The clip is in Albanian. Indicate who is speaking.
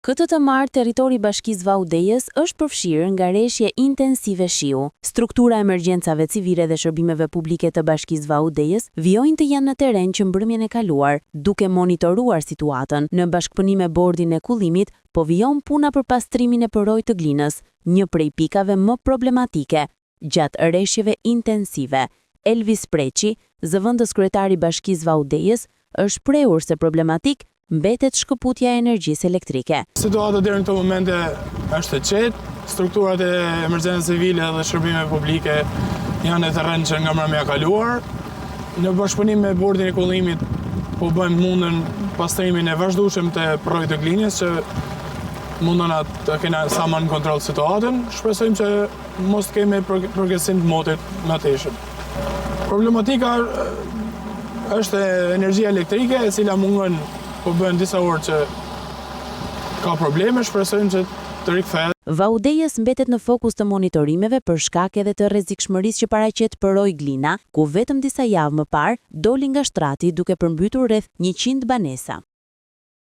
Speaker 1: Këtë të martë, territori i Bashkisë Vaudejës është përfshirë nga rreshje intensive shiu. Struktura e emergjencave civile dhe shërbimeve publike të Bashkisë Vaudejës vijojnë të janë në teren që mbrëmjen e kaluar, duke monitoruar situatën. Në bashkëpunim me bordin e kullimit, po vijon puna për pastrimin e përrojë të Glinës, një prej pikave më problematike gjatë rreshjeve intensive. Elvis Preqi, zëvendës kryetari i Bashkisë Vaudejës, është shprehur se problematik mbetet shkëputja e energjisë elektrike.
Speaker 2: Situata deri në këtë moment është e qetë, strukturat e emergjencës civile dhe shërbime publike janë e terren që nga mbrëmja kaluar. Në bashkëpunim me bordin e kullimit po bëjmë mundën pastrimin e vazhdueshëm të përrojit të Glinës që mundon të kena sa më në kontroll situatën. Shpresojmë që mos të kemi progresim të motit më të teshëm. Problematika është energjia elektrike e cila mungon po bën disa orë që ka probleme, shpresojmë që të rikthehet.
Speaker 1: Vaudejës mbetet në fokus të monitorimeve për shkak edhe të rrezikshmërisë që paraqet përrojë Glina, ku vetëm disa javë më parë doli nga shtrati duke përmbytur rreth 100 banesa.